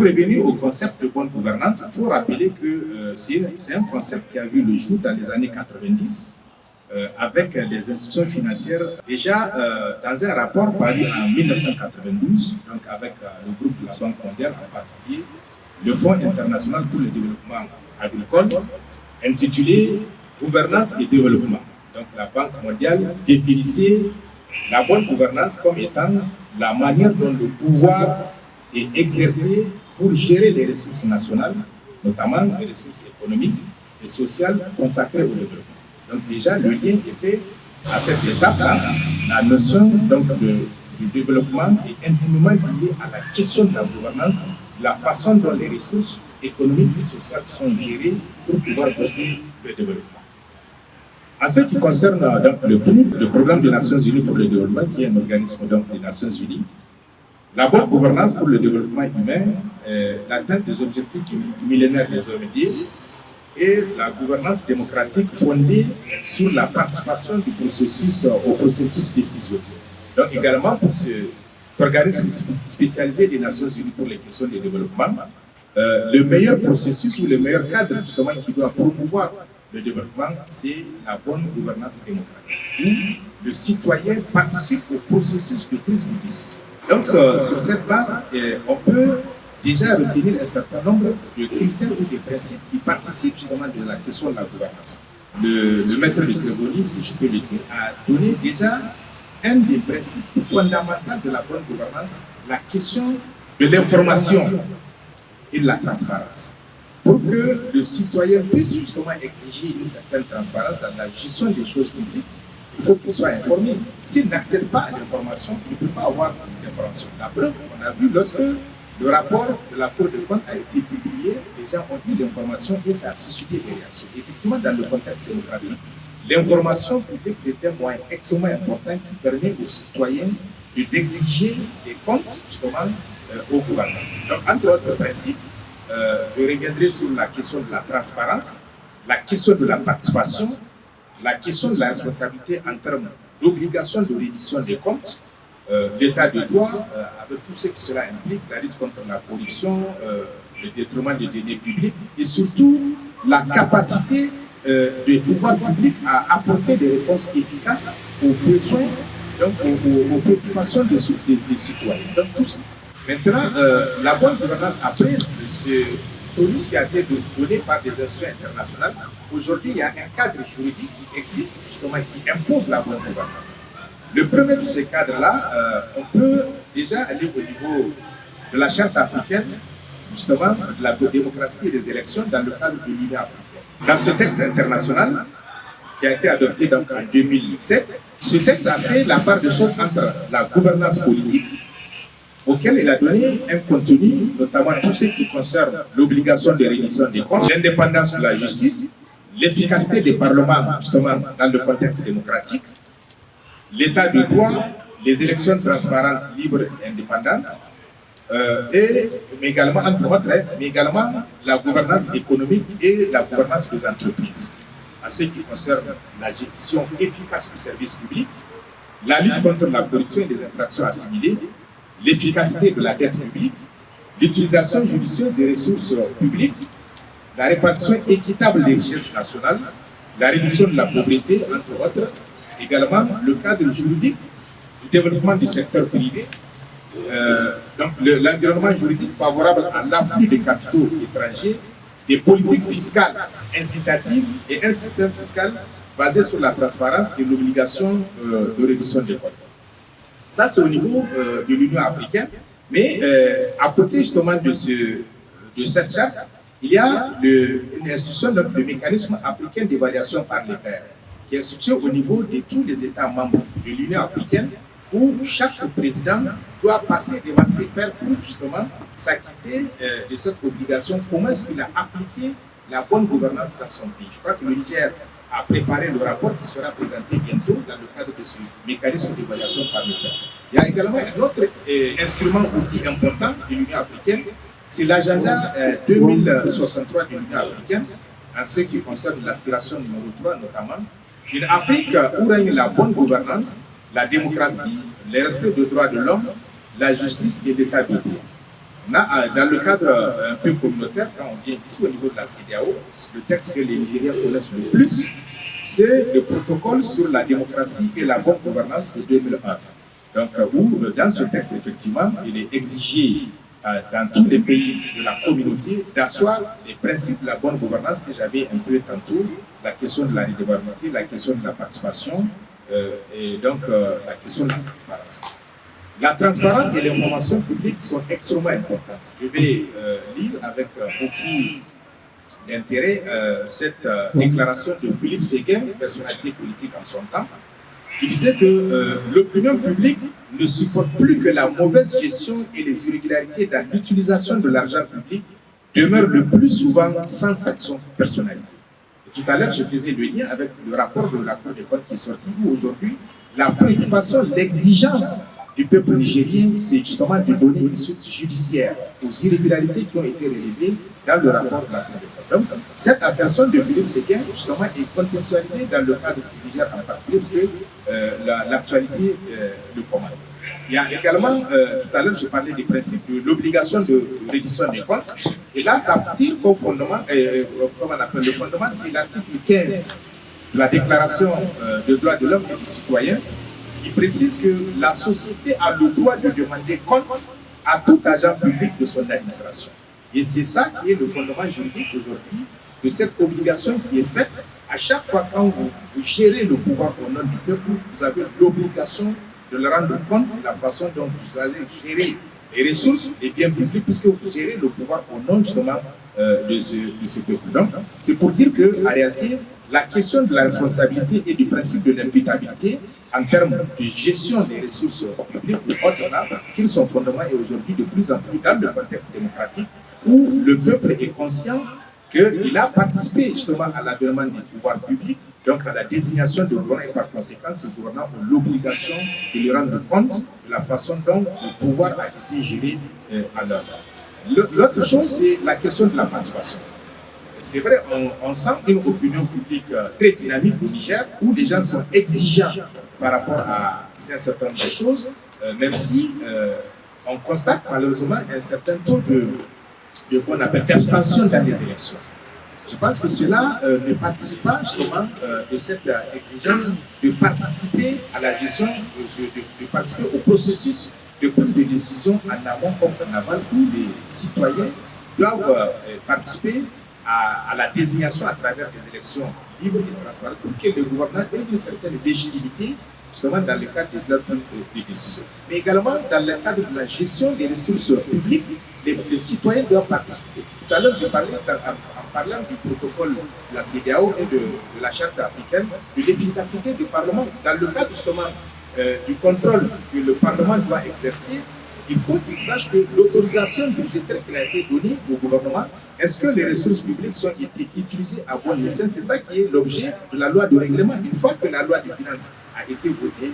revenir au concept de bonne gouvernance, il faut rappeler que c'est un concept qui a vu le jour dans les années 90 avec les institutions financières. Déjà, dans un rapport paru en 1992, donc avec le groupe de la Banque mondiale en particulier, le Fonds international pour le développement agricole, intitulé Gouvernance et développement. Donc la Banque mondiale définissait la bonne gouvernance comme étant la manière dont le pouvoir est exercé pour gérer les ressources nationales, notamment les ressources économiques et sociales consacrées au développement. Donc déjà, le lien est fait à cette étape-là. La notion donc, du développement est intimement liée à la question de la gouvernance, la façon dont les ressources économiques et sociales sont gérées pour pouvoir construire le développement. En ce qui concerne donc, le programme des Nations Unies pour le développement, qui est un organisme donc, des Nations Unies, la bonne gouvernance pour le développement humain, l'atteinte des objectifs millénaires des OMD et la gouvernance démocratique fondée sur la participation du processus au processus décisionnel. Donc également pour cet organisme spécialisé des Nations Unies pour les questions de développement, le meilleur processus ou le meilleur cadre justement qui doit promouvoir le développement, c'est la bonne gouvernance démocratique, où le citoyen participe au processus de prise de décision. Donc, sur cette base, on peut déjà retenir un certain nombre de critères ou de principes qui participent justement de la question de la gouvernance. Le maître de cérémonie, si je peux le dire, a donné déjà un des principes fondamentaux de la bonne gouvernance, la question de l'information et de la transparence. Pour que le citoyen puisse justement exiger une certaine transparence dans la gestion des choses publiques, il faut qu'il soit informé. S'il n'accède pas à l'information, il ne peut pas avoir l'information. La preuve, on a vu lorsque le rapport de la Cour des comptes a été publié, les gens ont eu l'information et ça a suscité des réactions. Effectivement, dans le contexte démocratique, l'information publique, c'est un moyen extrêmement important qui permet aux citoyens d'exiger des comptes justement au gouvernement. Donc, entre autres principes, je reviendrai sur la question de la transparence, la question de la participation, la question de la responsabilité en termes d'obligation de reddition des comptes, l'état de droit, avec tout ce que cela implique, la lutte contre la corruption, le détournement des deniers publics et surtout la capacité du pouvoir public à apporter des réponses efficaces aux besoins, donc aux préoccupations des citoyens. Donc tout ça. Maintenant, la bonne gouvernance après ce tonus qui a été donné par des institutions internationales, aujourd'hui il y a un cadre juridique qui existe justement qui impose la bonne gouvernance. Le premier de ces cadres-là, on peut déjà aller au niveau de la charte africaine, justement de la démocratie et des élections dans le cadre de l'Union africaine. Dans ce texte international qui a été adopté donc en 2007, ce texte a fait la part des choses entre la gouvernance politique, auquel il a donné un contenu, notamment tout ce qui concerne l'obligation de reddition des comptes, l'indépendance de la justice, l'efficacité des parlements, justement, dans le contexte démocratique, l'état de droit, les élections transparentes, libres et indépendantes, mais également, entre autres, mais également la gouvernance économique et la gouvernance des entreprises. En ce qui concerne la gestion efficace du service public, la lutte contre la corruption et les infractions assimilées, l'efficacité de la dette publique, l'utilisation judicieuse des ressources publiques, la répartition équitable des richesses nationales, la réduction de la pauvreté, entre autres, également le cadre juridique du développement du secteur privé, donc l'environnement juridique favorable à l'appui des capitaux étrangers, des politiques fiscales incitatives et un système fiscal basé sur la transparence et l'obligation de réduction des comptes. Ça, c'est au niveau de l'Union africaine. Mais à côté justement de cette charte, il y a une institution, donc, le mécanisme africain d'évaluation par les pairs, qui est institué au niveau de tous les États membres de l'Union africaine, où chaque président doit passer devant ses pairs pour justement s'acquitter de cette obligation. Comment est-ce qu'il a appliqué la bonne gouvernance dans son pays? Je crois que le Niger a préparé le rapport qui sera présenté bientôt dans le cadre de ce mécanisme d'évaluation par le pairs. Il y a également un autre instrument, outil important de l'Union africaine, c'est l'agenda 2063 de l'Union africaine, en ce qui concerne l'aspiration numéro 3 notamment. Une Afrique où règne la bonne gouvernance, la démocratie, le respect des droits de l'homme, la justice et l'état de droit. Dans le cadre un peu communautaire, quand on vient ici au niveau de la CEDEAO, le texte que les Nigériens connaissent le plus, c'est le protocole sur la démocratie et la bonne gouvernance de 2001. Donc, dans ce texte, effectivement, il est exigé dans tous les pays de la communauté d'asseoir les principes de la bonne gouvernance que j'avais un peu tantôt, la question de la démocratie, la question de la participation et donc la question de la transparence. La transparence et l'information publique sont extrêmement importantes. Je vais lire avec beaucoup d'intérêt cette déclaration de Philippe Séguin, personnalité politique en son temps, qui disait que l'opinion publique ne supporte plus que la mauvaise gestion et les irrégularités dans l'utilisation de l'argent public demeurent le plus souvent sans sanction personnalisée. Et tout à l'heure, je faisais le lien avec le rapport de la Cour des comptes qui est sorti, où aujourd'hui, la préoccupation, l'exigence du peuple nigérien, c'est justement de donner une suite judiciaire aux irrégularités qui ont été relevées dans le rapport de la Cour des comptes. Donc, cette assertion de Philippe Séguin, justement, est contextualisée dans le cas du Niger en particulier, parce que l'actualité le commande. Il y a également, tout à l'heure, je parlais des principes de l'obligation de reddition des comptes. Et là, ça tire comme fondement, comme on appelle le fondement, c'est l'article 15 de la Déclaration des droits de l'homme et des citoyens, qui précise que la société a le droit de demander compte à tout agent public de son administration. Et c'est ça qui est le fondement juridique aujourd'hui de cette obligation qui est faite. À chaque fois quand vous gérez le pouvoir au nom du peuple, vous avez l'obligation de le rendre compte de la façon dont vous allez gérer les ressources, les biens publics, puisque vous gérez le pouvoir au nom justement de ce peuple. Donc, c'est pour dire qu'en réalité, la question de la responsabilité et du principe de l'imputabilité en termes de gestion des ressources publiques ou autres là, qui sont fondaments et aujourd'hui de plus en plus dans le contexte démocratique où le peuple est conscient qu'il a participé justement à l'avènement des pouvoirs publics, donc à la désignation de gouvernants et par conséquent, ces gouvernants ont l'obligation de lui rendre compte de la façon dont le pouvoir a été géré à l'heure. L'autre chose, c'est la question de la participation. C'est vrai, on sent une opinion publique très dynamique au Niger où les gens sont exigeants par rapport à un certain nombre de choses, même si on constate malheureusement un certain taux qu'on appelle d'abstention dans les élections. Je pense que cela ne participe pas justement de cette exigence de participer à la gestion, de participer au processus de prise de décision en amont comme en aval où les citoyens doivent participer à la désignation à travers des élections libres et transparentes pour que le gouvernement ait une certaine légitimité justement dans le cadre de la prise de décision. Mais également dans le cadre de la gestion des ressources publiques, les citoyens doivent participer. Tout à l'heure, je parlais en parlant du protocole de la CEDEAO et de la Charte africaine, de l'efficacité du Parlement. Dans le cadre justement du contrôle que le Parlement doit exercer, il faut qu'il sache que l'autorisation budgétaire qui a été donnée au gouvernement, est-ce que les ressources publiques sont utilisées à bon escient? C'est ça qui est l'objet de la loi de règlement. Une fois que la loi de finances a été votée,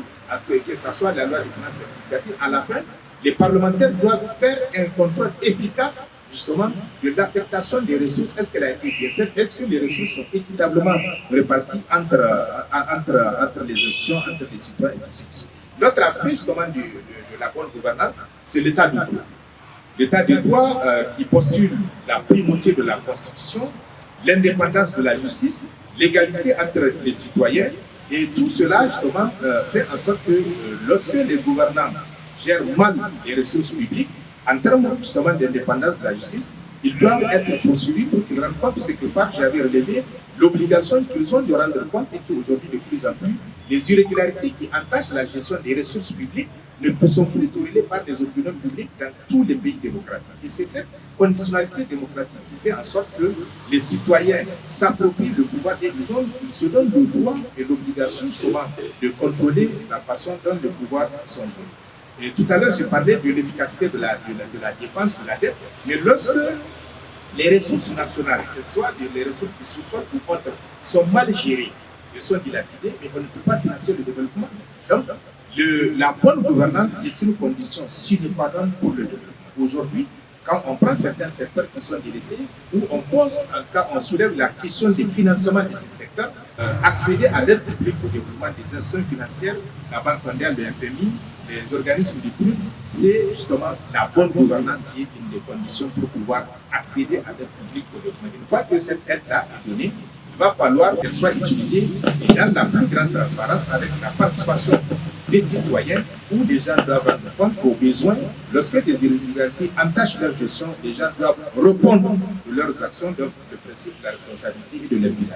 que ce soit la loi de finances rectificative, à la fin, les parlementaires doivent faire un contrôle efficace justement de l'affectation des ressources. Est-ce qu'elle a été bien faite? Est-ce que les ressources sont équitablement réparties entre les institutions, entre les citoyens et tout ça? L'autre aspect justement de la bonne gouvernance, c'est l'état de droit. L'état de droit qui postule la primauté de la Constitution, l'indépendance de la justice, l'égalité entre les citoyens, et tout cela justement fait en sorte que lorsque les gouvernants gèrent mal les ressources publiques, en termes justement d'indépendance de la justice, ils doivent être poursuivis pour qu'ils rendent compte, parce que quelque part j'avais relevé l'obligation qu'ils ont de rendre compte et qu'aujourd'hui de plus en plus, les irrégularités qui entachent la gestion des ressources publiques ne sont plus tolérées par les opinions publiques dans tous les pays démocratiques. Et c'est cette conditionnalité démocratique qui fait en sorte que les citoyens s'approprient le pouvoir et ils se donnent le droit et l'obligation justement de contrôler la façon dont le pouvoir sont donnés. Et tout à l'heure, j'ai parlé de l'efficacité de la dépense, de la dette, mais lorsque les ressources nationales, que ce soit les ressources du sous-sol ou autres, sont mal gérées, elles sont dilapidées, mais on ne peut pas financer le développement. Donc, la bonne gouvernance, c'est une condition sine qua non pour le développement. Aujourd'hui, quand on prend certains secteurs qui sont délaissés, où on pose, en tout cas, on soulève la question du financement de ces secteurs, accéder à l'aide publique au développement des institutions financières, la Banque mondiale, le FMI, les organismes du PNUD, c'est justement la bonne gouvernance qui est une des conditions pour pouvoir accéder à l'aide publique au développement. Une fois que cette aide-là est donnée, il va falloir qu'elle soit utilisée dans la plus grande transparence avec la participation des citoyens où les gens doivent répondre aux besoins. Lorsque des irrégularités entachent leur gestion, les gens doivent répondre de leurs actions, donc le principe de la responsabilité et de l'impunité.